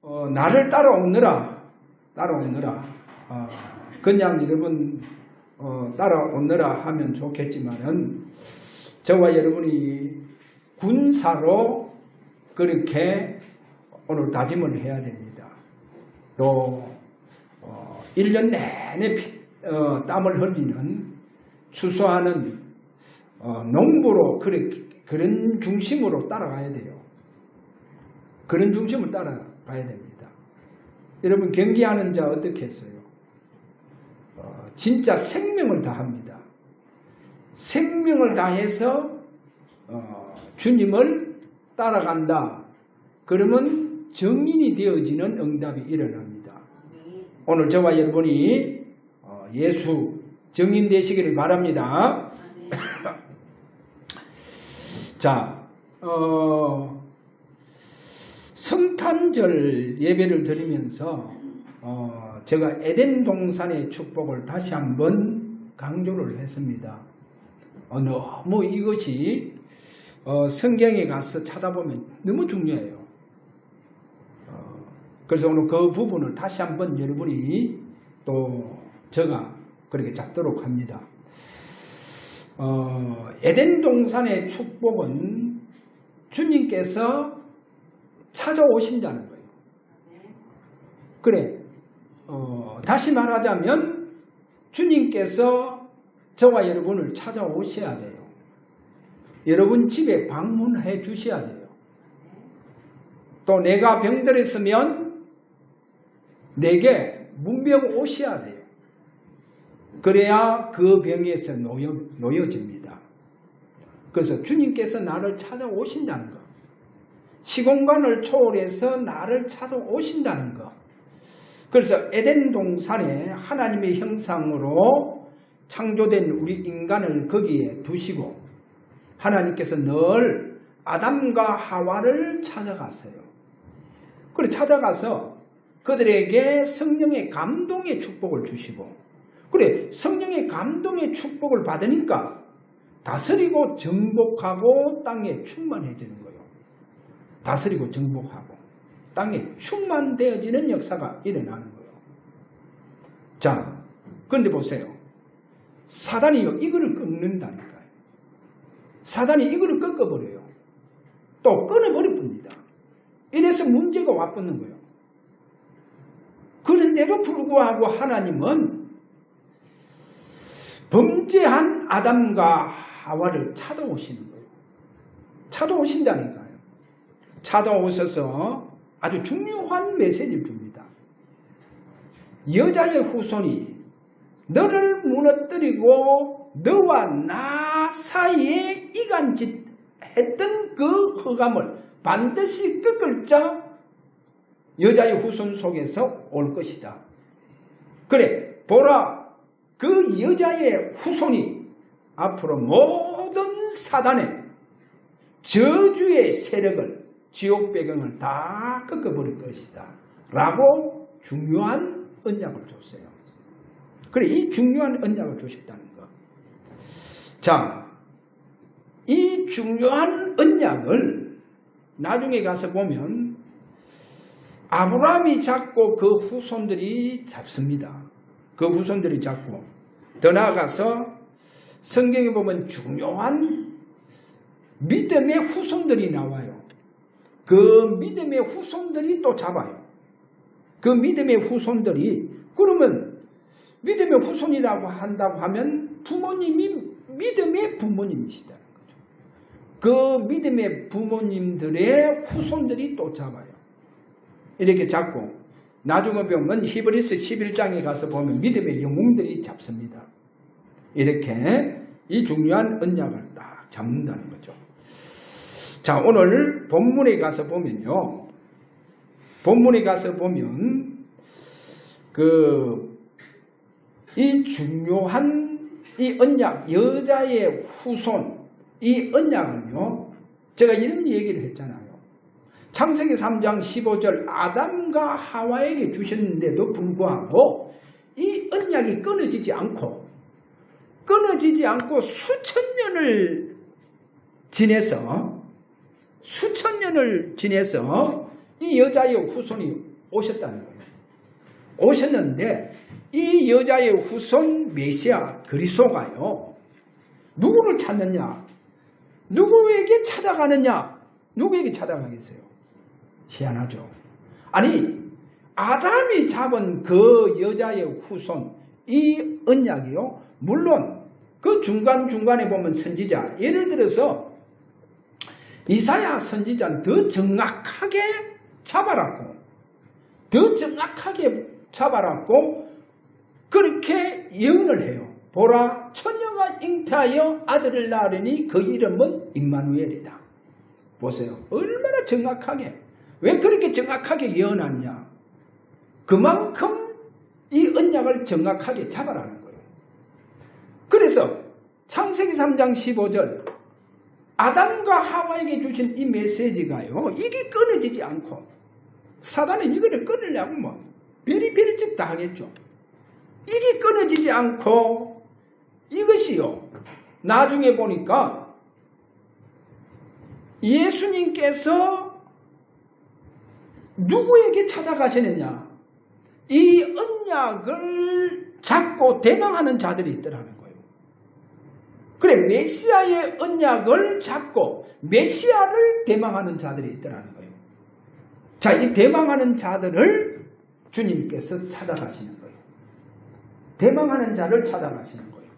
나를 따라오느라 그냥 여러분 따라오느라 하면 좋겠지만은 저와 여러분이 군사로 그렇게 오늘 다짐을 해야 됩니다. 또 1년 내내 땀을 흘리는 추수하는 농부로 그런 중심으로 따라가야 돼요. 그런 중심을 따라가야 됩니다. 여러분 경기하는 자 어떻게 했어요? 진짜 생명을 다합니다. 생명을 다해서 주님을 따라간다. 그러면 정인이 되어지는 응답이 일어납니다. 오늘 저와 여러분이 예수 정인 되시기를 바랍니다. 자, 성탄절 예배를 드리면서 제가 에덴 동산의 축복을 다시 한번 강조를 했습니다. 너무 이것이 성경에 가서 찾아보면 너무 중요해요. 그래서 오늘 그 부분을 다시 한번 여러분이 또 제가 그렇게 잡도록 합니다. 에덴 동산의 축복은 주님께서 찾아오신다는 거예요. 그래, 다시 말하자면 주님께서 저와 여러분을 찾아오셔야 돼요. 여러분 집에 방문해 주셔야 돼요. 또 내가 병들었으면 내게 문병 오셔야 돼요. 그래야 그 병에서 놓여집니다. 그래서 주님께서 나를 찾아오신다는 것, 시공간을 초월해서 나를 찾아오신다는 것. 그래서 에덴 동산에 하나님의 형상으로 창조된 우리 인간을 거기에 두시고 하나님께서 늘 아담과 하와를 찾아갔어요. 그래 찾아가서 그들에게 성령의 감동의 축복을 주시고, 그래 성령의 감동의 축복을 받으니까 다스리고 정복하고 땅에 충만해지는 거예요. 다스리고 정복하고 땅에 충만되어지는 역사가 일어나는 거예요. 자, 그런데 보세요. 사단이요 이거를 끊는다니까요. 사단이 이거를 꺾어버려요. 또 끊어버릴 뿐입니다. 이래서 문제가 와붙는 거예요. 그런데도 불구하고 하나님은 범죄한 아담과 하와를 찾아오시는 거예요. 찾아오신다니까요. 찾아오셔서 아주 중요한 메시지를 줍니다. 여자의 후손이 너를 무너뜨리고 너와 나 사이에 이간짓 했던 그 흑암을 반드시 꺾을 자 여자의 후손 속에서 올 것이다. 그래 보라, 그 여자의 후손이 앞으로 모든 사단의 저주의 세력을, 지옥 배경을 다 꺾어버릴 것이다 라고 중요한 언약을 줬어요. 그래 이 중요한 언약을 주셨다는 것. 자, 이 중요한 언약을 나중에 가서 보면 아브라함이 잡고 그 후손들이 잡습니다. 그 후손들이 잡고 더 나아가서 성경에 보면 중요한 믿음의 후손들이 나와요. 그 믿음의 후손들이 또 잡아요. 그 믿음의 후손들이, 그러면 믿음의 후손이라고 한다고 하면 부모님이 믿음의 부모님이시다는 거죠. 그 믿음의 부모님들의 후손들이 또 잡아요. 이렇게 잡고 나중에 보면 히브리서 11장에 가서 보면 믿음의 영웅들이 잡습니다. 이렇게 이 중요한 언약을 딱 잡는다는 거죠. 자, 오늘 본문에 가서 보면요. 본문에 가서 보면 이 중요한 이 언약, 여자의 후손, 이 언약은요. 제가 이런 얘기를 했잖아요. 창세기 3장 15절 아담과 하와에게 주셨는데도 불구하고 이 언약이 끊어지지 않고 수천 년을 지내서 이 여자의 후손이 오셨다는 거예요. 오셨는데 이 여자의 후손 메시아 그리스도가요. 누구를 찾느냐? 누구에게 찾아가느냐? 누구에게 찾아가겠어요? 희한하죠. 아니 아담이 잡은 그 여자의 후손 이 언약이요. 물론 그 중간중간에 보면 선지자 예를 들어서 이사야 선지자는 더 정확하게 잡아놨고 더 정확하게 잡아놨고 그렇게 예언을 해요. 보라 처녀가 잉태하여 아들을 낳으리니 그 이름은 임마누엘이다. 보세요. 얼마나 정확하게. 왜 그렇게 정확하게 예언하냐. 그만큼 이 언약을 정확하게 잡아라는 거예요. 그래서 창세기 3장 15절 아담과 하와에게 주신 이 메시지가요. 이게 끊어지지 않고 사단은 이거를 끊으려고 뭐 별의별 짓 다 하겠죠. 이게 끊어지지 않고 이것이요. 나중에 보니까 예수님께서 누구에게 찾아가시느냐. 이 언약을 잡고 대망하는 자들이 있더라는 거예요. 그래 메시아의 언약을 잡고 메시아를 대망하는 자들이 있더라는 거예요. 자, 이 대망하는 자들을 주님께서 찾아가시는 거예요. 대망하는 자를 찾아가시는 거예요.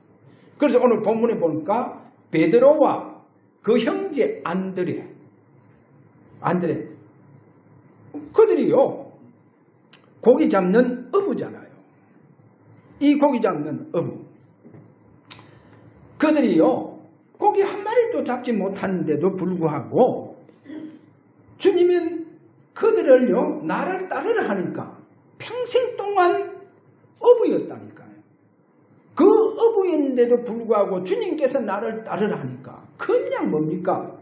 그래서 오늘 본문에 보니까 베드로와 그 형제 안드레 그들이요 고기 잡는 어부잖아요. 이 고기 잡는 어부 그들이요 고기 한 마리도 잡지 못하는데도 불구하고 주님은 그들을요 나를 따르라 하니까 평생 동안 어부였다니까요. 그 어부였는데도 불구하고 주님께서 나를 따르라 하니까 그냥 뭡니까?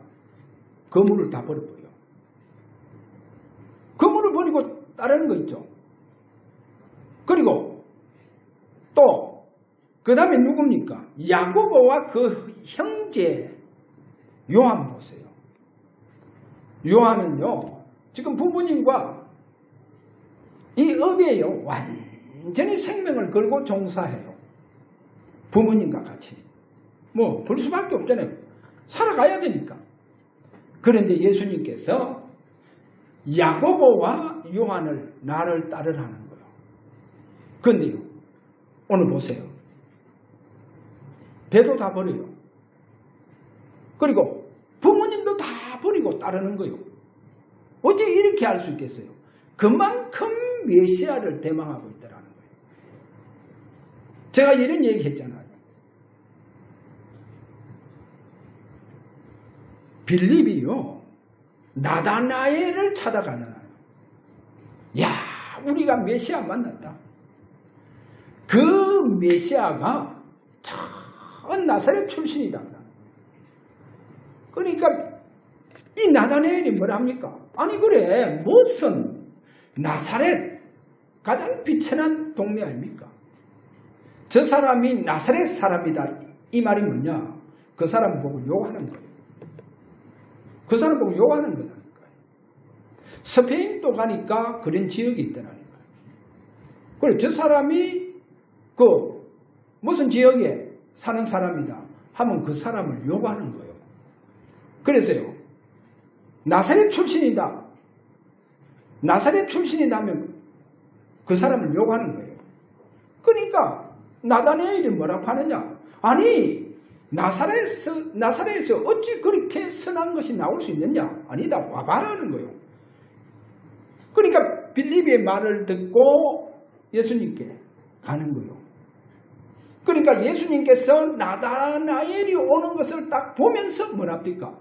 그물을 다 버려버려요. 그물을 버리고 따르는 거 있죠. 그리고 또 그 다음에 누굽니까? 야고보와 그 형제 요한 보세요. 요한은요 지금 부모님과 이 업에요 완전히 생명을 걸고 종사해요. 부모님과 같이 뭐 볼 수밖에 없잖아요. 살아가야 되니까. 그런데 예수님께서 야고보와 요한을 나를 따르라는 거예요. 그런데요 오늘 보세요. 배도 다 버려요. 그리고 부모님도 다 버리고 따르는 거예요. 어째 이렇게 할 수 있겠어요? 그만큼 메시아를 대망하고 있다는 거예요. 제가 이런 얘기 했잖아요. 빌립이요 나다나엘을 찾아가잖아요. 야 우리가 메시아 만났다. 그 메시아가 참 나사렛 출신이다. 그러니까 이 나다나엘이 뭐라 합니까? 아니 그래 무슨 나사렛 가장 비천한 동네 아닙니까? 저 사람이 나사렛 사람이다. 이 말이 뭐냐? 그 사람 보고 욕하는 거예요. 그 사람 보고 욕하는 거다니까요. 스페인도 가니까 그런 지역이 있더라니까요. 그래 저 사람이 그 무슨 지역에 사는 사람이다 하면 그 사람을 욕하는 거예요. 그래서요 나사렛 출신이다. 나사렛 출신이라면 그 사람을 욕하는 거예요. 그러니까 나다나엘이 뭐라고 하느냐? 아니 나사렛에서 어찌 그렇게 선한 것이 나올 수 있느냐? 아니다 와봐라는 거예요. 그러니까 빌립의 말을 듣고 예수님께 가는 거예요. 그러니까 예수님께서 나다나엘이 오는 것을 딱 보면서 뭐랍니까?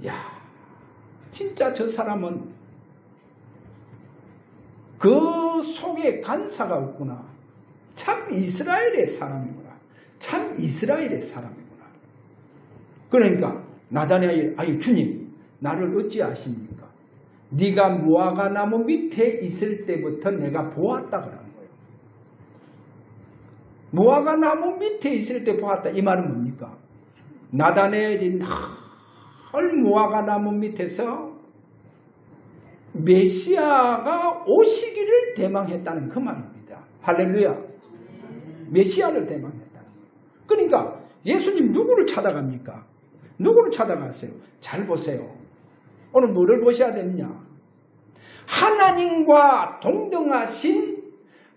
야 진짜 저 사람은 그 속에 간사가 없구나. 참 이스라엘의 사람이구나. 참 이스라엘의 사람이구나. 그러니까 나다나엘 아유 주님 나를 어찌 아십니까? 네가 무화과 나무 밑에 있을 때부터 내가 보았다 그러는 거예요. 무화과 나무 밑에 있을 때 보았다. 이 말은 뭡니까? 나다나엘이 늘 무화과 나무 밑에서 메시아가 오시기를 대망했다는 그 말입니다. 할렐루야. 메시아를 대망했다는 거예요. 그러니까 예수님 누구를 찾아갑니까? 누구를 찾아갔어요? 잘 보세요. 오늘 뭐를 보셔야 되느냐? 하나님과 동등하신,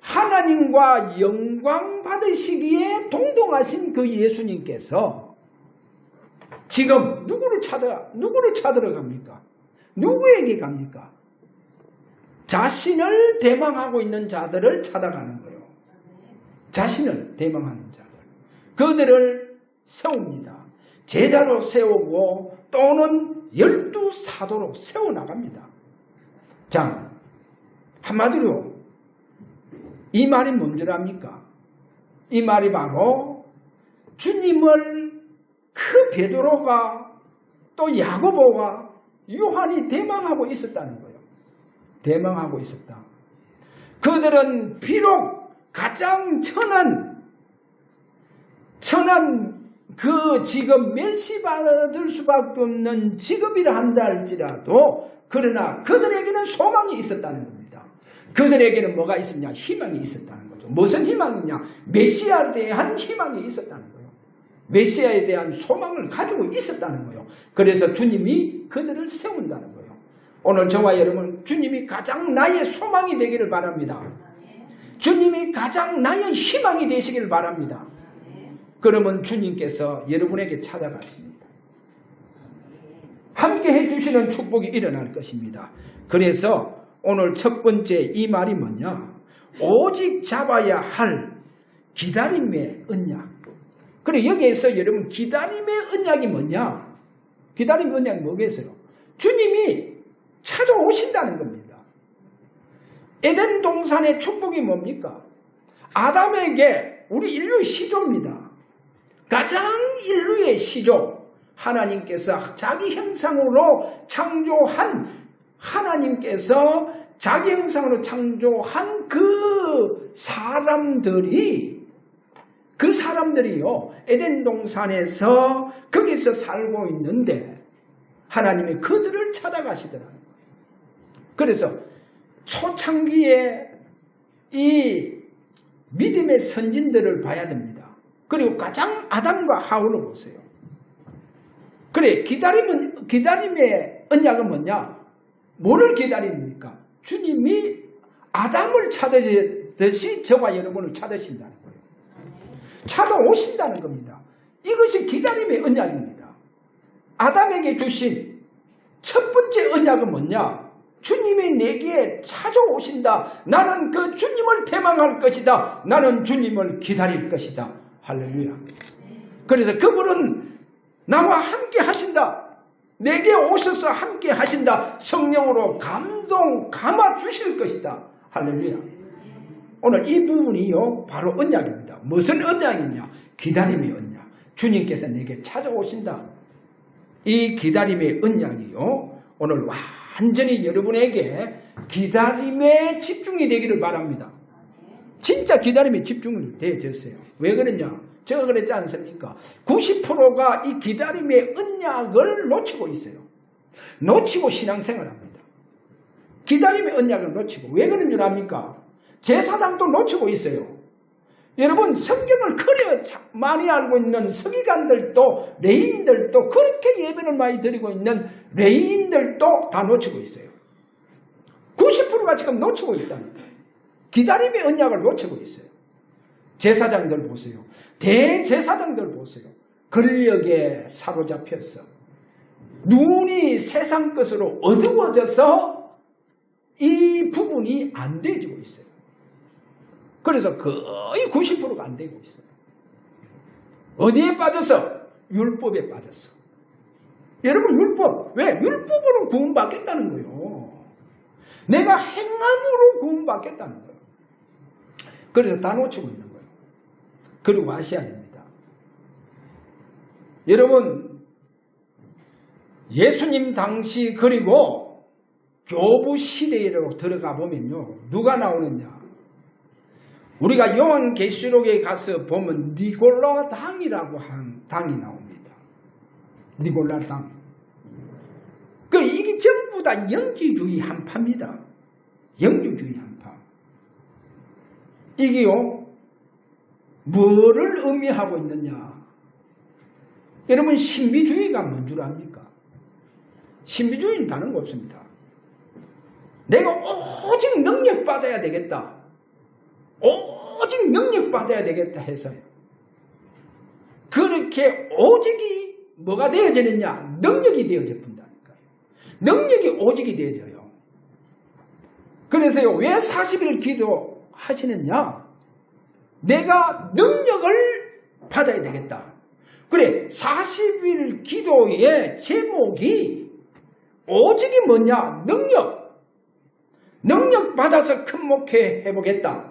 하나님과 영광 받으시기에 동등하신 그 예수님께서 지금 누구를 찾으러 갑니까? 누구에게 갑니까? 자신을 대망하고 있는 자들을 찾아가는 거예요. 자신을 대망하는 자들. 그들을 세웁니다. 제자로 세우고 또는 12사도로 세워나갑니다. 자, 한마디로 이 말이 뭔 줄 압니까? 이 말이 바로 주님을 그 베드로가 또 야고보가 요한이 대망하고 있었다는 거예요. 대망하고 있었다. 그들은 비록 가장 천한 그 지금 멸시받을 수밖에 없는 직업이라 한다 할지라도 그러나 그들에게는 소망이 있었다는 겁니다. 그들에게는 뭐가 있었냐? 희망이 있었다는 거죠. 무슨 희망이냐? 메시아에 대한 희망이 있었다는 거예요. 메시아에 대한 소망을 가지고 있었다는 거예요. 그래서 주님이 그들을 세운다는 거예요. 오늘 저와 여러분, 주님이 가장 나의 소망이 되기를 바랍니다. 주님이 가장 나의 희망이 되시기를 바랍니다. 그러면 주님께서 여러분에게 찾아가십니다. 함께 해주시는 축복이 일어날 것입니다. 그래서 오늘 첫 번째 이 말이 뭐냐? 오직 잡아야 할 기다림의 언약. 그래 여기에서 여러분 기다림의 언약이 뭐냐? 기다림의 언약이 뭐겠어요? 주님이 찾아오신다는 겁니다. 에덴 동산의 축복이 뭡니까? 아담에게 우리 인류의 시조입니다. 가장 인류의 시조. 하나님께서 자기 형상으로 창조한 하나님께서 자기 형상으로 창조한 그 사람들이요 에덴 동산에서 거기서 살고 있는데 하나님이 그들을 찾아가시더라는 거예요. 그래서 초창기에 이 믿음의 선진들을 봐야 됩니다. 그리고 가장 아담과 하울을 보세요. 그래 기다림의 언약은 뭐냐? 뭐를 기다립니까? 주님이 아담을 찾으듯이 저와 여러분을 찾으신다는 거예요. 찾아오신다는 겁니다. 이것이 기다림의 언약입니다. 아담에게 주신 첫 번째 언약은 뭐냐? 주님이 내게 찾아오신다. 나는 그 주님을 대망할 것이다. 나는 주님을 기다릴 것이다. 할렐루야. 그래서 그분은 나와 함께 하신다. 내게 오셔서 함께 하신다. 성령으로 감아 주실 것이다. 할렐루야. 오늘 이 부분이요 바로 언약입니다. 무슨 언약이냐? 기다림의 언약. 주님께서 내게 찾아오신다. 이 기다림의 언약이요 오늘 완전히 여러분에게 기다림에 집중이 되기를 바랍니다. 진짜 기다림에 집중이 되어졌어요. 왜 그러냐? 제가 그랬지 않습니까? 90%가 이 기다림의 언약을 놓치고 있어요. 놓치고 신앙생활합니다. 기다림의 언약을 놓치고. 왜 그런 줄 압니까? 제사장도 놓치고 있어요. 여러분 성경을 그래 많이 알고 있는 서기관들도 레위인들도 그렇게 예배를 많이 드리고 있는 레위인들도 다 놓치고 있어요. 90%가 지금 놓치고 있다는 거예요. 기다림의 언약을 놓치고 있어요. 제사장들 보세요. 대제사장들 보세요. 권력에 사로잡혀서 눈이 세상 것으로 어두워져서 이 부분이 안 되어지고 있어요. 그래서 거의 90%가 안 되고 있어요. 어디에 빠져서? 율법에 빠졌어. 여러분 율법. 왜? 율법으로 구원받겠다는 거예요. 내가 행함으로 구원받겠다는 거예요. 그래서 다 놓치고 있는 거예요. 그리고 아셔야 됩니다. 여러분 예수님 당시 그리고 교부 시대로 들어가 보면요. 누가 나오느냐? 우리가 요한계시록에 가서 보면 니골라 당이라고 한 당이 나옵니다. 니골라 당. 이게 전부 전부 다 영지주의 한파입니다. 영지주의 한파. 이게요, 뭐를 의미하고 있느냐? 여러분, 신비주의가 뭔 줄 압니까? 신비주의는 다른 거 없습니다. 내가 오직 능력받아야 되겠다. 오직 능력받아야 되겠다 해서요. 그렇게 오직이 뭐가 되어지느냐? 능력이 되어져 본다니까요. 능력이 오직이 되어져요. 그래서요, 왜 40일 기도하시느냐? 내가 능력을 받아야 되겠다. 그래, 40일 기도의 제목이 오직이 뭐냐? 능력 받아서 큰 목회 해보겠다.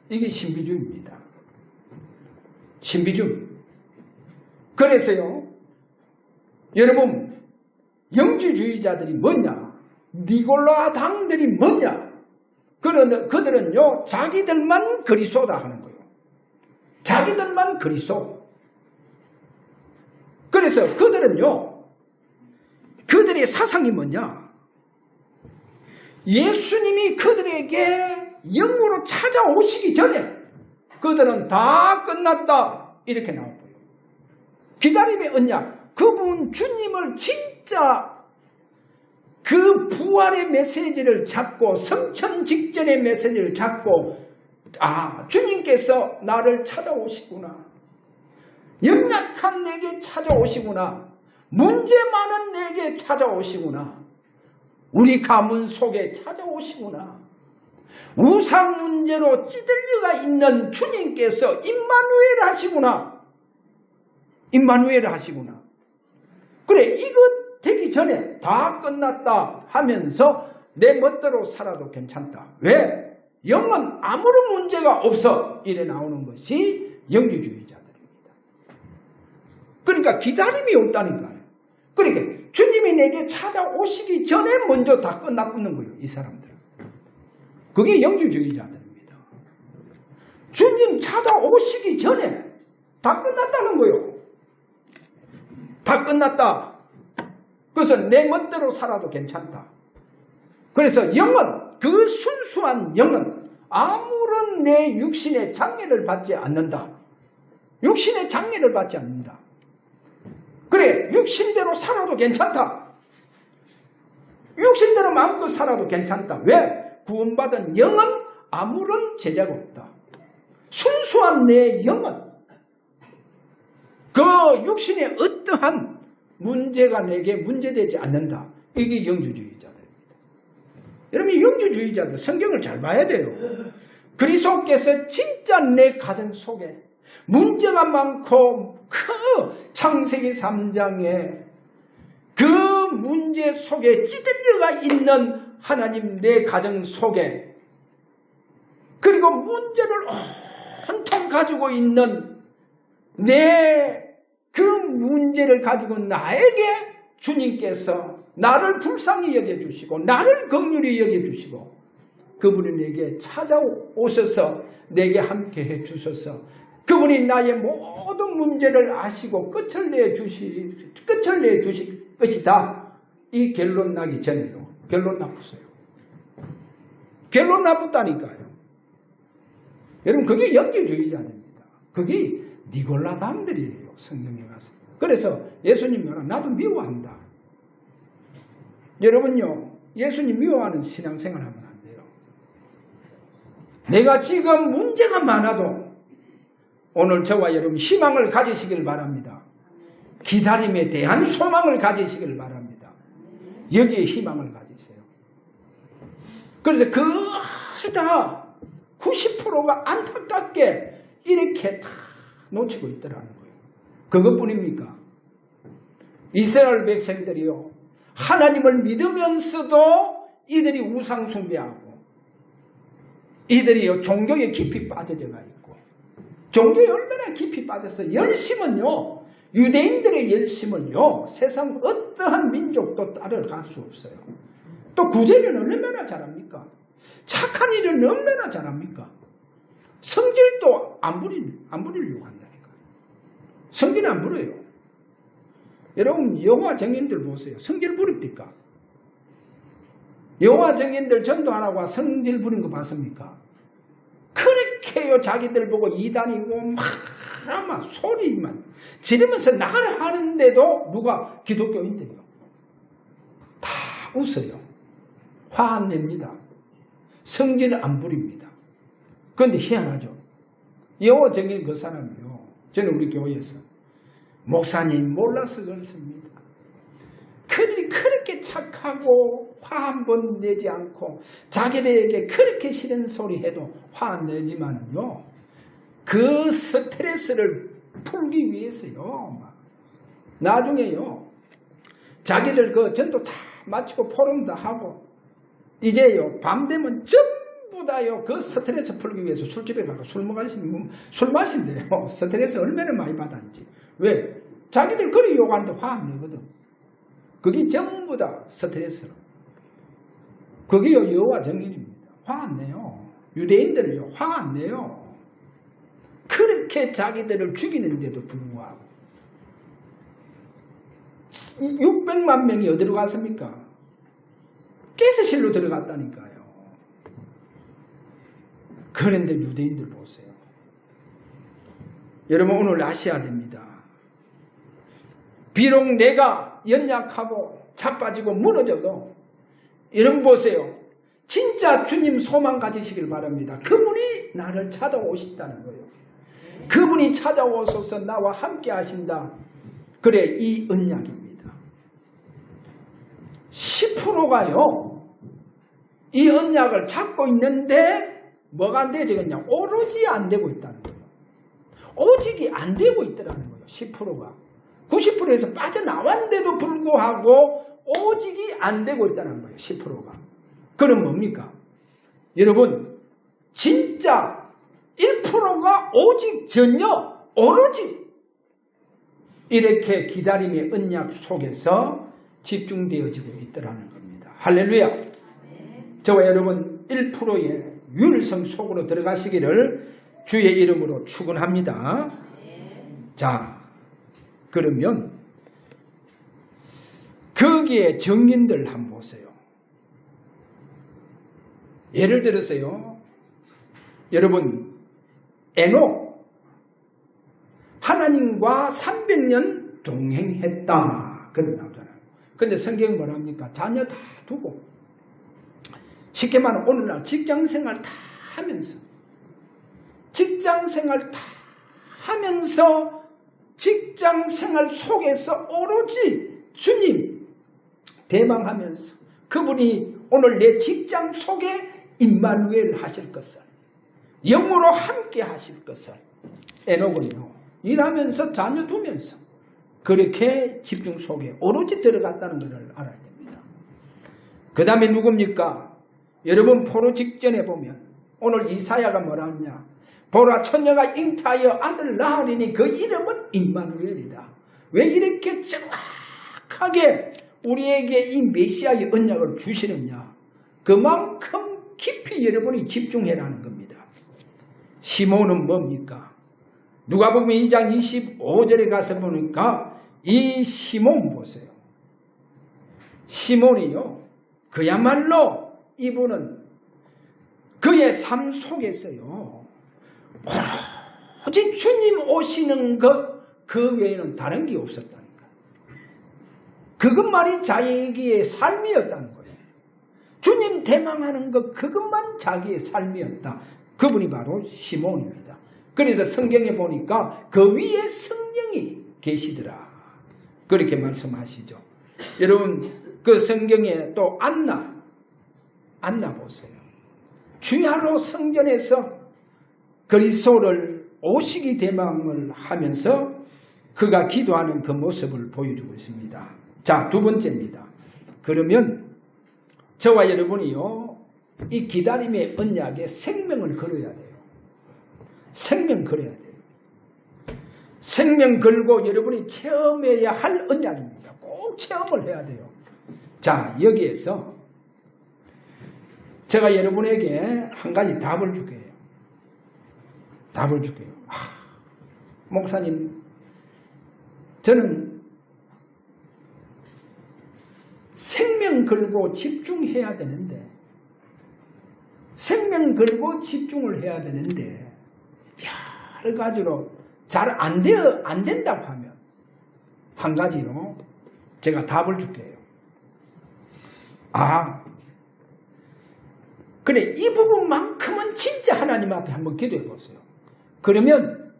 이게 신비주의입니다. 신비주의. 그래서요, 여러분, 영지주의자들이 뭐냐? 니골라 당들이 뭐냐? 그들은요, 자기들만 그리스도다 하는 거예요. 자기들만 그리스도. 그래서 그들은요, 그들의 사상이 뭐냐? 예수님이 그들에게 영으로 찾아오시기 전에 그들은 다 끝났다 이렇게 나오고요. 기다림의 언약, 그분 주님을 진짜 그 부활의 메시지를 잡고 성천 직전의 메시지를 잡고 주님께서 나를 찾아오시구나. 연약한 내게 찾아오시구나. 문제 많은 내게 찾아오시구나. 우리 가문 속에 찾아오시구나. 우상 문제로 찌들려가 있는 주님께서 임마누엘 하시구나. 임마누엘 하시구나. 그래, 이것 되기 전에 다 끝났다 하면서 내 멋대로 살아도 괜찮다. 왜? 영은 아무런 문제가 없어. 이래 나오는 것이 영지주의자들입니다. 그러니까 기다림이 없다니까요. 그러니까 주님이 내게 찾아오시기 전에 먼저 다 끝났는 거예요. 이 사람들은. 그게 영지주의자들입니다. 주님 찾아오시기 전에 다 끝났다는 거예요. 다 끝났다. 그래서 내 멋대로 살아도 괜찮다. 그래서 영은, 그 순수한 영은 아무런 내 육신의 장애를 받지 않는다. 육신의 장애를 받지 않는다. 그래, 육신대로 살아도 괜찮다. 육신대로 마음껏 살아도 괜찮다. 왜? 구원받은 영은 아무런 제재가 없다. 순수한 내 영은 그 육신의 어떠한 문제가 내게 문제되지 않는다. 이게 영지주의자들입니다. 여러분, 영지주의자들 성경을 잘 봐야 돼요. 그리스도께서 진짜 내 가정 속에 문제가 많고 그 창세기 3장에 그 문제 속에 찌들려가 있는 하나님 내 가정 속에, 그리고 문제를 온통 가지고 있는 내 그 문제를 가지고 나에게 주님께서 나를 불쌍히 여겨주시고 나를 긍휼히 여겨주시고 그분이 내게 찾아오셔서 내게 함께해 주셔서 그분이 나의 모든 문제를 아시고 끝을 내 주실 것이다. 이 결론 나기 전에요. 결론 나쁘세요. 결론 나쁘다니까요. 여러분, 그게 영지주의자입니다. 그게 니골라당들이에요. 성경에 가서. 그래서 예수님 말하 나도 미워한다. 여러분요, 예수님 미워하는 신앙생활 하면 안 돼요. 내가 지금 문제가 많아도 오늘 저와 여러분 희망을 가지시길 바랍니다. 기다림에 대한 소망을 가지시길 바랍니다. 여기에 희망을 가지세요. 그래서 거의 다 90%가 안타깝게 이렇게 다 놓치고 있더라는 거예요. 그것뿐입니까? 이스라엘 백성들이요, 하나님을 믿으면서도 이들이 우상 숭배하고 이들이 종교에 깊이 빠져들어가 있고, 종교에 얼마나 깊이 빠져서 열심은요, 유대인들의 열심은요, 세상 어떠한 민족도 따라갈 수 없어요. 또 구제는 얼마나 잘합니까? 착한 일은 얼마나 잘합니까? 성질도 안 부리려고 한다니까. 성질 안 부려요. 여러분, 여호와 증인들 보세요. 성질 부립니까? 여호와 증인들 전도하라고 성질 부린 거 봤습니까? 그렇게요 자기들 보고 이단이고 막 소리만 지르면서 나가라 하는데도 누가 기독교인들이요 다 웃어요. 화 안 냅니다. 성질을 안 부립니다. 그런데 희한하죠. 여호와 증인 그 사람이요. 저는 우리 교회에서 목사님 몰라서 그렇습니다. 그들이 그렇게 착하고 화 한 번 내지 않고 자기들에게 그렇게 싫은 소리 해도 화 안 내지만은요. 그 스트레스를 풀기 위해서요. 나중에요. 자기들 그 전도 다 마치고 포럼도 하고 이제요. 밤 되면 전부 다요. 그 스트레스 풀기 위해서 술집에 가서 술 마신대요. 스트레스 얼마나 많이 받았는지. 왜? 자기들 그리 요구하는데 화 안 내거든. 그게 전부 다 스트레스로. 그게요 여호와 증인입니다. 화 안 내요. 유대인들요 화 안 내요. 그렇게 자기들을 죽이는데도 불구하고 600만 명이 어디로 갔습니까? 가스실로 들어갔다니까요. 그런데 유대인들 보세요. 여러분 오늘 아셔야 됩니다. 비록 내가 연약하고 자빠지고 무너져도 여러분 보세요. 진짜 주님 소망 가지시길 바랍니다. 그분이 나를 찾아오신다는 거예요. 그분이 찾아오셔서 나와 함께 하신다. 그래 이 언약입니다. 10%가요. 이 언약을 잡고 있는데 뭐가 안 되겠냐. 오로지 안 되고 있다는 거예요. 오직이 안 되고 있더라는 거예요. 10%가. 90%에서 빠져나왔는데도 불구하고 오직이 안 되고 있다는 거예요. 10%가. 그럼 뭡니까? 여러분 진짜 1%가 오직 전혀 오로지 이렇게 기다림의 언약 속에서 집중되어지고 있더라는 겁니다. 할렐루야. 저와 여러분 1%의 율성 속으로 들어가시기를 주의 이름으로 축원합니다. 자, 그러면 거기에 증인들 한번 보세요. 예를 들어서요. 여러분 에녹 하나님과 300년 동행했다. 그런 나오잖아요. 근데 성경은 뭐랍니까? 자녀 다 두고 쉽게 말하면 오늘날 직장생활 다 하면서 직장생활 속에서 오로지 주님 대망하면서 그분이 오늘 내 직장 속에 임마누엘 하실 것을 영으로 함께 하실 것을 에녹은요 일하면서 자녀 두면서 그렇게 집중 속에 오로지 들어갔다는 것을 알아야 됩니다. 그 다음에 누굽니까? 여러분 포로 직전에 보면 오늘 이사야가 뭐라 하냐. 보라 처녀가 잉타하여 아들 낳으리니 그 이름은 임마누엘이다. 왜 이렇게 정확하게 우리에게 이 메시아의 언약을 주시느냐. 그만큼 깊이 여러분이 집중해라는 겁니다. 시몬은 뭡니까? 누가복음 2장 25절에 가서 보니까 이 시몬 보세요. 시몬이요. 그야말로 이분은 그의 삶 속에서요. 오직 주님 오시는 것 그 외에는 다른 게 없었다니까. 그것만이 자기의 삶이었다는 거예요. 주님 대망하는 것 그것만 자기의 삶이었다. 그분이 바로 시몬입니다. 그래서 성경에 보니까 그 위에 성령이 계시더라. 그렇게 말씀하시죠. 여러분 그 성경에 또 안나 보세요. 주야로 성전에서 그리스도를 오시기 대망을 하면서 그가 기도하는 그 모습을 보여주고 있습니다. 자, 두 번째입니다. 그러면 저와 여러분이요 이 기다림의 언약에 생명을 걸어야 돼요. 생명 걸어야 돼요. 생명 걸고 여러분이 체험해야 할 언약입니다. 꼭 체험을 해야 돼요. 자, 여기에서 제가 여러분에게 한 가지 답을 줄게요. 목사님, 저는 생명 걸고 집중해야 되는데, 생명 걸고 집중을 해야 되는데 여러 가지로 잘 안 된다고 하면 한 가지요. 제가 답을 줄게요. 그래, 이 부분만큼은 진짜 하나님 앞에 한번 기도해 보세요. 그러면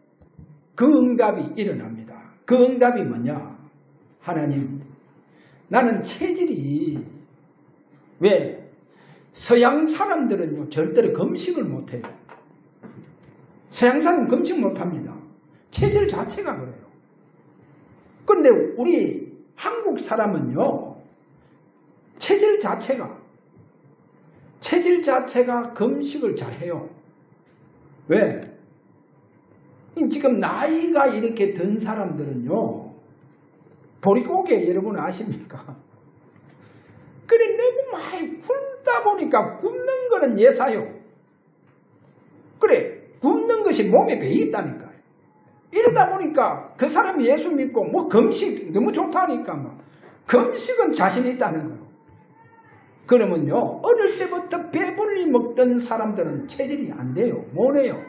그 응답이 일어납니다. 그 응답이 뭐냐? 하나님, 나는 체질이, 왜? 서양 사람들은요, 절대로 금식을 못해요. 서양 사람은 금식 못합니다. 체질 자체가 그래요. 그런데 우리 한국 사람은요, 체질 자체가 금식을 잘해요. 왜? 지금 나이가 이렇게 든 사람들은요, 보릿고개 여러분 아십니까? 그래, 너무 많이 굶다 보니까 굶는 거는 예사요. 그래, 굶는 것이 몸에 배 있다니까요. 이러다 보니까 그 사람이 예수 믿고 뭐 금식 너무 좋다니까 막 금식은 자신 있다는 거예요. 그러면요, 어릴 때부터 배불리 먹던 사람들은 체질이 안 돼요. 못 해요.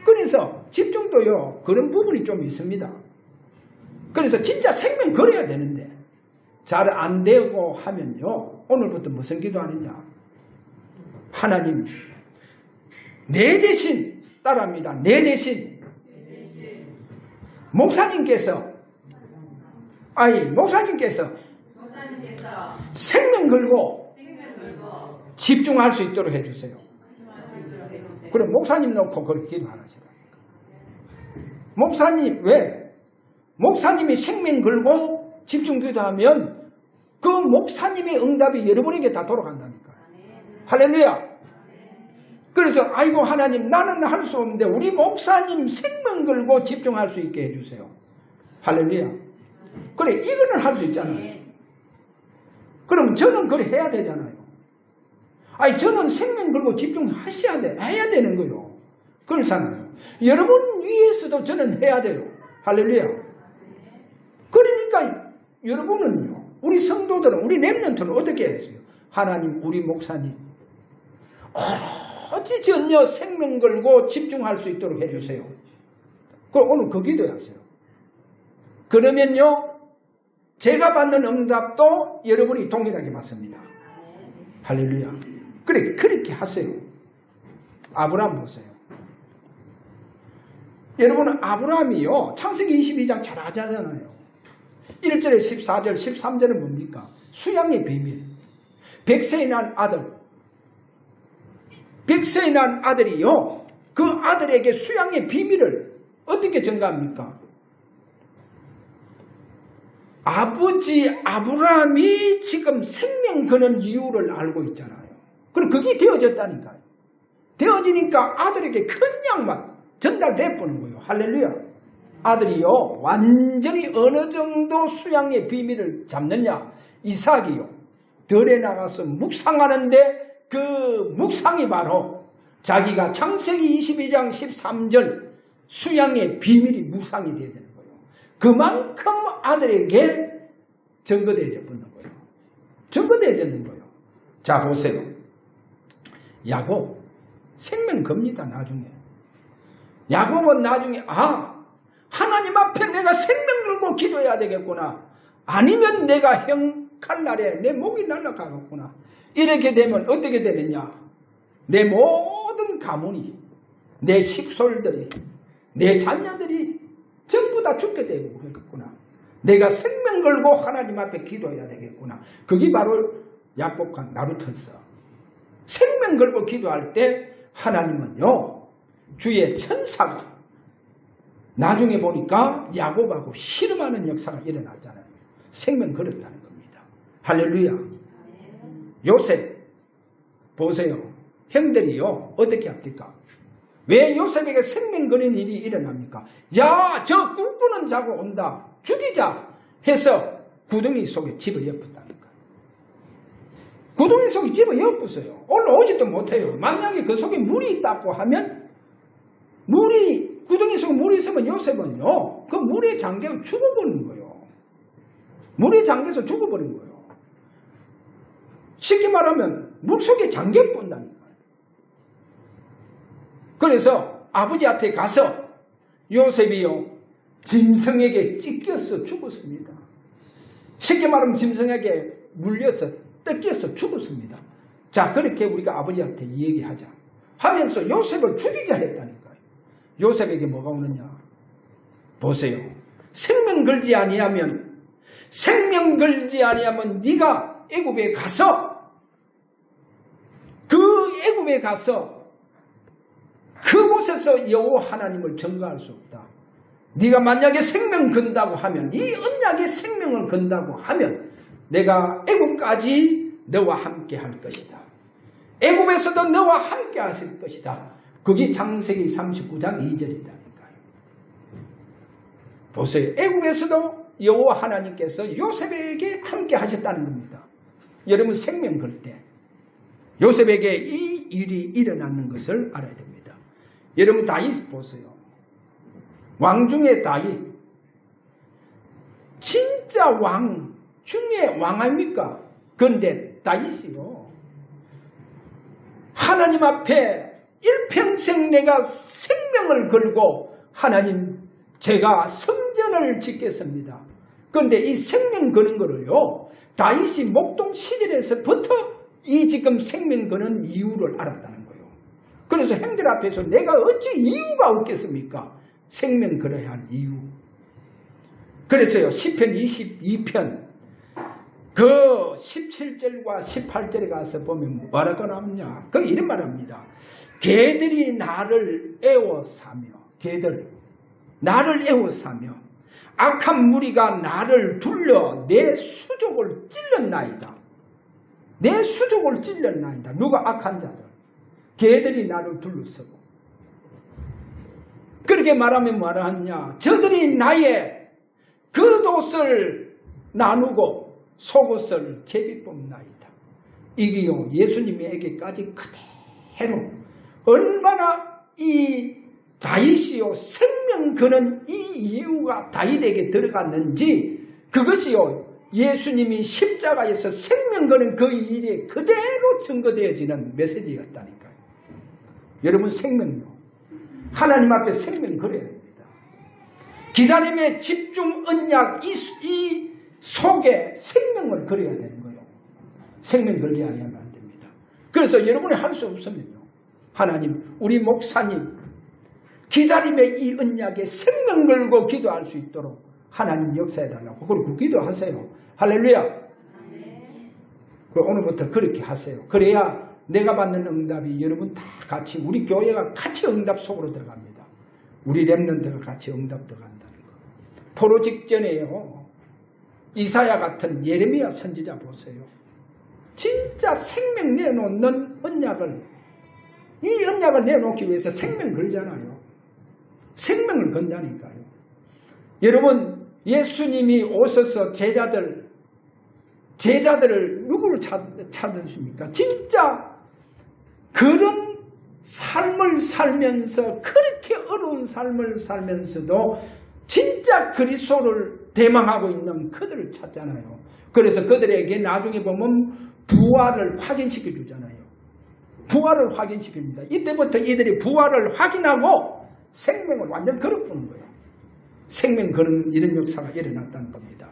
그래서 집중도요, 그런 부분이 좀 있습니다. 그래서 진짜 생명 걸어야 되는데 잘 안 되고 하면요, 오늘부터 무슨 기도하느냐? 하나님, 내 대신 따라합니다. 내 대신 목사님께서 생명 걸고 집중할 수 있도록 해주세요. 그럼 목사님 놓고 그렇게 기도하시라니까. 목사님, 왜? 목사님이 생명 걸고 집중 기도하면 그 목사님의 응답이 여러분에게 다 돌아간다니까요. 할렐루야. 그래서 아이고 하나님, 나는 할 수 없는데 우리 목사님 생명 걸고 집중할 수 있게 해주세요. 할렐루야. 그래, 이거는 할 수 있잖아요. 그럼 저는 그래 해야 되잖아요. 아니, 저는 생명 걸고 집중하셔야 돼. 해야 되는 거요. 그렇잖아요. 여러분 위해서도 저는 해야 돼요. 할렐루야. 그러니까 여러분은요, 우리 성도들은, 우리 렘넌트는 어떻게 했어요? 하나님, 우리 목사님 오로지 전혀 생명 걸고 집중할 수 있도록 해주세요. 그럼 오늘 그 기도하세요. 그러면요, 제가 받는 응답도 여러분이 동일하게 받습니다. 할렐루야. 그래, 그렇게 하세요. 아브라함 보세요. 여러분, 아브라함이요, 창세기 22장 잘 하잖아요. 1절에 14절, 13절은 뭡니까? 수양의 비밀. 100세에 난 아들이요, 그 아들에게 수양의 비밀을 어떻게 전가합니까? 아버지 아브라함이 지금 생명 거는 이유를 알고 있잖아요. 그리고 그게 되어졌다니까요. 되어지니까 아들에게 큰 양만 전달돼 보는 거예요. 할렐루야. 아들이요, 완전히 어느 정도 수양의 비밀을 잡느냐? 이삭이요, 들에 나가서 묵상하는데 그 묵상이 바로 자기가 창세기 22장 13절 수양의 비밀이 묵상이 되어야 되는 거예요. 그만큼 아들에게 증거되어졌는 거예요. 증거되어졌는 거예요. 자, 보세요. 야곱 생명 겁니다. 나중에 야곱은 나중에 하나님 앞에 내가 생명 걸고 기도해야 되겠구나. 아니면 내가 형 칼날에 내 목이 날아가겠구나. 이렇게 되면 어떻게 되느냐? 내 모든 가문이, 내 식솔들이, 내 자녀들이 전부 다 죽게 되고 그랬구나. 내가 생명 걸고 하나님 앞에 기도해야 되겠구나. 그게 바로 야곱과 나루터였어. 생명 걸고 기도할 때 하나님은요, 주의 천사가 나중에 보니까 야곱하고 씨름하는 역사가 일어났잖아요. 생명 걸었다는 겁니다. 할렐루야. 요셉 보세요. 형들이요, 어떻게 합니까? 왜 요셉에게 생명 거는 일이 일어납니까? 야, 저 꿈꾸는 자가 온다, 죽이자 해서 구덩이 속에 집을 엿었다니까. 구덩이 속에 집을 엿었어요. 올라오지도 못해요. 만약에 그 속에 물이 있다고 하면, 구덩이 속에 물이 있으면 요셉은요, 그 물에 잠겨 죽어버리는 거예요. 물에 잠겨서 죽어버린 거예요. 쉽게 말하면 물속에 잠겨본다니까요. 그래서 아버지한테 가서 요셉이요 짐승에게 찢겨서 죽었습니다. 쉽게 말하면 짐승에게 물려서 뜯겨서 죽었습니다. 자, 그렇게 우리가 아버지한테 얘기하자 하면서 요셉을 죽이자 했다니까요. 요셉에게 뭐가 오느냐 보세요. 생명 걸지 아니하면 네가 애굽에 가서 그곳에서 여호와 하나님을 전가할 수 없다. 네가 만약에 생명 건다고 하면, 이 언약의 생명을 건다고 하면 내가 애굽까지 너와 함께 할 것이다. 애굽에서도 너와 함께 하실 것이다. 그게 창세기 39장 2절이다니까요. 보세요. 애굽에서도 여호와 하나님께서 요셉에게 함께 하셨다는 겁니다. 여러분 생명 걸 때 요셉에게 이 일이 일어나는 것을 알아야 됩니다. 여러분 다윗 보세요. 왕 중에 다윗 진짜 왕 중에 왕 아닙니까? 그런데 다윗이요 하나님 앞에 일평생 내가 생명을 걸고 하나님 제가 성전을 짓겠습니다. 그런데 이 생명 거는 거를요 다윗이 목동 시절에서부터 이 지금 생명 거는 이유를 알았다는 거예요. 그래서 형들 앞에서 내가 어찌 이유가 없겠습니까? 생명 걸어야 할 이유. 그래서요 시편 22편 그 17절과 18절에 가서 보면 뭐라고 나오냐. 거기 이런 말합니다. 개들이 나를 애워사며 나를 애워사며 악한 무리가 나를 둘러 내 수족을 찔렀나이다. 내 수족을 찔렀나이다. 누가 악한 자들 개들이 나를 둘러서고 그렇게 말하면 뭐라 하냐. 저들이 나의 겉옷을 나누고 속옷을 제비뽑나이다. 이게요 예수님에게까지 그대로 얼마나 이 다윗이요 생명 거는 이 이유가 다윗에게 들어갔는지 그것이요 예수님이 십자가에서 생명 거는 그 일이 그대로 증거되어지는 메시지였다니까요. 여러분 생명요 하나님 앞에 생명 걸어야 됩니다. 기다림의 집중 언약 이 속에 생명을 걸어야 되는 거예요. 생명 걸지 않으면 안 됩니다. 그래서 여러분이 할 수 없으면요 하나님 우리 목사님 기다림의 이 언약에 생명 걸고 기도할 수 있도록 하나님 역사해달라고 그리고 기도하세요. 할렐루야. 오늘부터 그렇게 하세요. 그래야 내가 받는 응답이 여러분 다 같이 우리 교회가 같이 응답 속으로 들어갑니다. 우리 렘넌트가 같이 응답 들어간다는 거. 포로 직전에요 이사야 같은 예레미야 선지자 보세요. 진짜 생명 내놓는 이 언약을 내놓기 위해서 생명 걸잖아요. 생명을 건다니까요. 여러분 예수님이 오셔서 제자들을 누구를 찾으십니까? 진짜 그런 삶을 살면서 그렇게 어려운 삶을 살면서도 진짜 그리스도를 대망하고 있는 그들을 찾잖아요. 그래서 그들에게 나중에 보면 부활을 확인시켜 주잖아요. 부활을 확인시킵니다. 이때부터 이들이 부활을 확인하고 생명을 완전 걸어푸는 거예요. 생명 거는 이런 역사가 일어났다는 겁니다.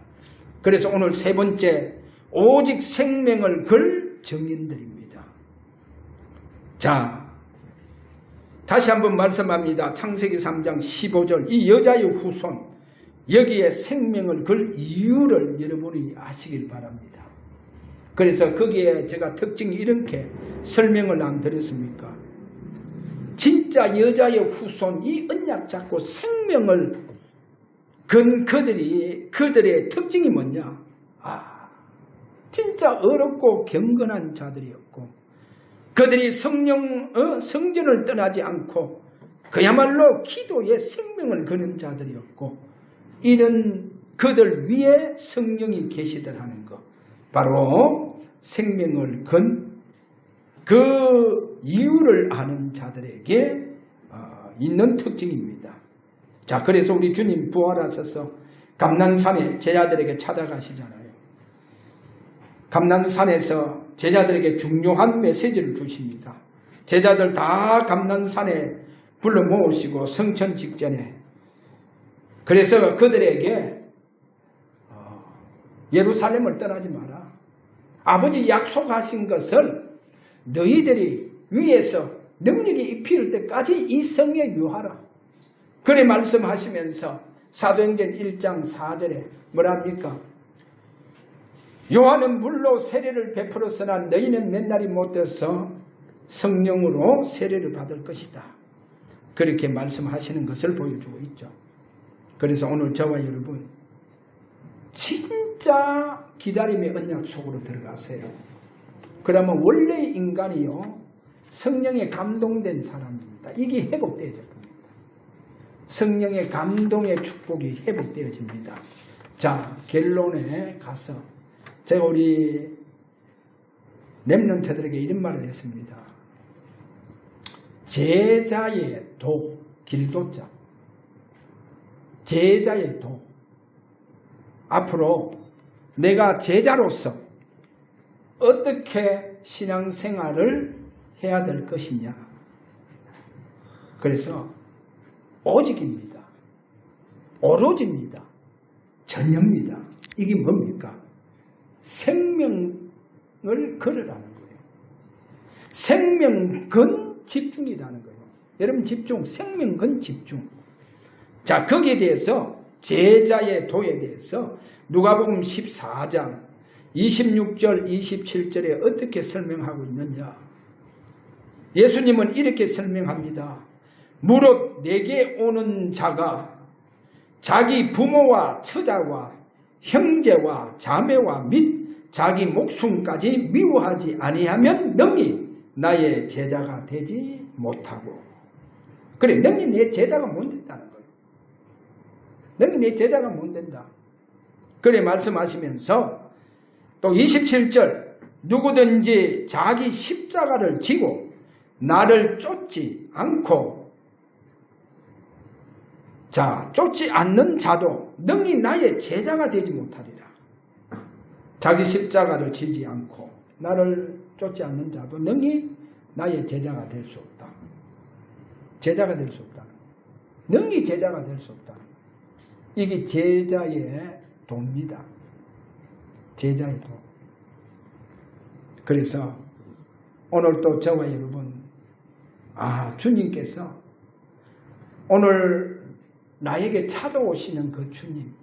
그래서 오늘 세 번째 오직 생명을 걸 증인들입니다. 자, 다시 한번 말씀합니다. 창세기 3장 15절 이 여자의 후손 여기에 생명을 걸 이유를 여러분이 아시길 바랍니다. 그래서 거기에 제가 특징이 이렇게 설명을 안 드렸습니까? 진짜 여자의 후손 이 언약 잡고 생명을 건 그들의 특징이 뭐냐? 진짜 어렵고 경건한 자들이었고 그들이 성전을 떠나지 않고 그야말로 기도에 생명을 거는 자들이었고 이런 그들 위에 성령이 계시더라는 것 바로 생명을 건 그 이유를 아는 자들에게 있는 특징입니다. 자, 그래서 우리 주님 부활하셔서 감난산에 제자들에게 찾아가시잖아요. 감난산에서 제자들에게 중요한 메시지를 주십니다. 제자들 다 감난산에 불러 모으시고 성천 직전에, 그래서 그들에게 예루살렘을 떠나지 마라. 아버지 약속하신 것을 너희들이 위에서 능력이 입힐 때까지 이 성에 유하라. 그래 말씀하시면서 사도행전 1장 4절에 뭐라 합니까? 요한은 물로 세례를 베풀었으나 너희는 맨날이 못돼서 성령으로 세례를 받을 것이다. 그렇게 말씀하시는 것을 보여주고 있죠. 그래서 오늘 저와 여러분 진짜 기다림의 언약 속으로 들어가세요. 그러면 원래 인간이요 성령에 감동된 사람입니다. 이게 회복되어집니다. 성령의 감동의 축복이 회복되어집니다. 자, 결론에 가서 제가 우리 렘넌트들에게 이런 말을 했습니다. 제자의 도, 길도자. 제자의 도. 앞으로 내가 제자로서 어떻게 신앙생활을 해야 될 것이냐. 그래서 오직입니다. 오로지입니다. 전념입니다. 이게 뭡니까? 생명을 걸으라는 거예요. 생명건 집중이라는 거예요. 여러분 집중, 생명건 집중. 자, 거기에 대해서 제자의 도에 대해서 누가복음 14장 26절 27절에 어떻게 설명하고 있느냐. 예수님은 이렇게 설명합니다. 무릇 내게 오는 자가 자기 부모와 처자와 형제와 자매와 및 자기 목숨까지 미워하지 아니하면 능히 나의 제자가 되지 못하고. 그래, 능히 내 제자가 못 된다는 거예요. 능히 내 제자가 못 된다. 그래 말씀하시면서 또 27절 누구든지 자기 십자가를 지고 나를 쫓지 않고, 자, 쫓지 않는 자도 능히 나의 제자가 되지 못하리라. 자기 십자가를 지지 않고 나를 쫓지 않는 자도 능히 나의 제자가 될 수 없다. 제자가 될 수 없다. 능히 제자가 될 수 없다. 이게 제자의 도입니다. 제자의 도. 그래서 오늘 또 저와 여러분, 주님께서 오늘 나에게 찾아오시는 그 주님,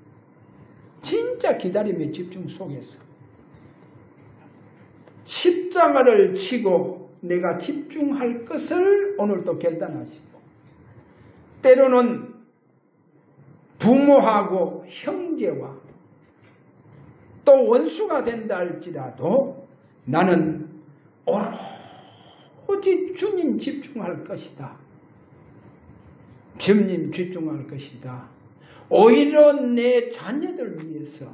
진짜 기다림의 집중 속에서 십자가를 치고 내가 집중할 것을 오늘도 결단하시고, 때로는 부모하고 형제와 또 원수가 된다 할지라도 나는 오로지 주님 집중할 것이다. 주님 집중할 것이다. 오히려 내 자녀들 위해서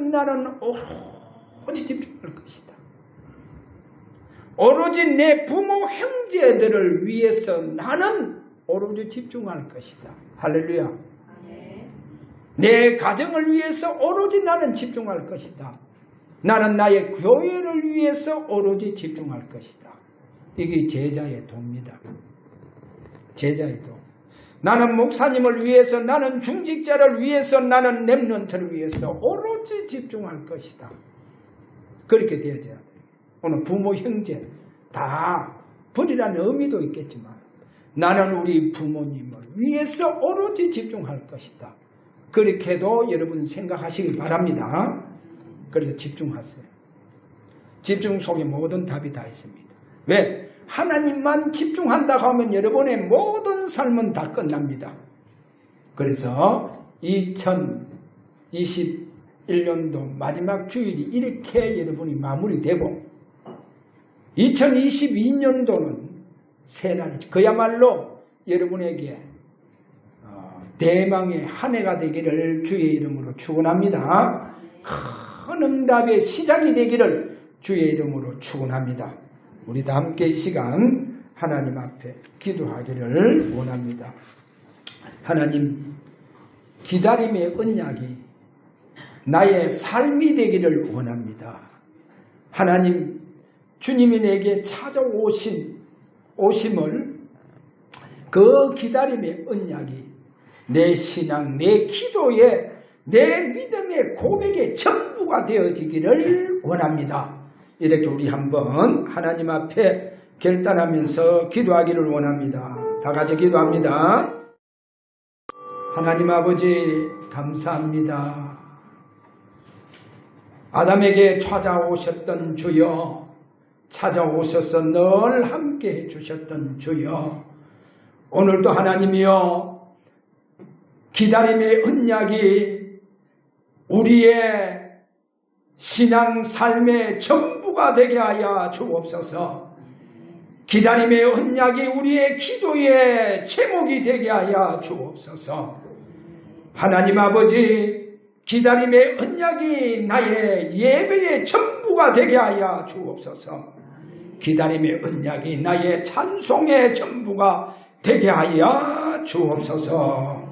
나는 오로지 집중할 것이다. 오로지 내 부모 형제들을 위해서 나는 오로지 집중할 것이다. 할렐루야. 내 가정을 위해서 오로지 나는 집중할 것이다. 나는 나의 교회를 위해서 오로지 집중할 것이다. 이게 제자의 도입니다. 제자의 도. 나는 목사님을 위해서, 나는 중직자를 위해서, 나는 렘넌트를 위해서 오로지 집중할 것이다. 그렇게 되어져야 돼요. 오늘 부모 형제 다 버리라는 의미도 있겠지만 나는 우리 부모님을 위해서 오로지 집중할 것이다. 그렇게도 여러분 생각하시기 바랍니다. 그래서 집중하세요. 집중 속에 모든 답이 다 있습니다. 왜? 하나님만 집중한다고 하면 여러분의 모든 삶은 다 끝납니다. 그래서 2021년도 마지막 주일이 이렇게 여러분이 마무리되고 2022년도는 새날, 그야말로 여러분에게 대망의 한 해가 되기를 주의 이름으로 축원합니다. 큰 응답의 시작이 되기를 주의 이름으로 축원합니다. 우리 다 함께 이 시간 하나님 앞에 기도하기를 원합니다. 하나님, 기다림의 언약이 나의 삶이 되기를 원합니다. 하나님, 주님이 내게 오심을 그 기다림의 언약이 내 신앙, 내 기도에, 내 믿음의 고백의 전부가 되어지기를 원합니다. 이렇게 우리 한번 하나님 앞에 결단하면서 기도하기를 원합니다. 다 같이 기도합니다. 하나님 아버지, 감사합니다. 아담에게 찾아오셨던 주여, 찾아오셔서 늘 함께 해주셨던 주여, 오늘도 하나님이여, 기다림의 언약이 우리의 신앙 삶의 전부가 되게 하여 주옵소서. 기다림의 언약이 우리의 기도의 제목이 되게 하여 주옵소서. 하나님 아버지, 기다림의 언약이 나의 예배의 전부가 되게 하여 주옵소서. 기다림의 언약이 나의 찬송의 전부가 되게 하여 주옵소서.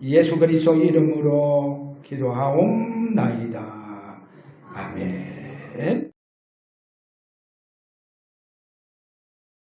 예수 그리스도 이름으로 기도하옵나이다. 아멘.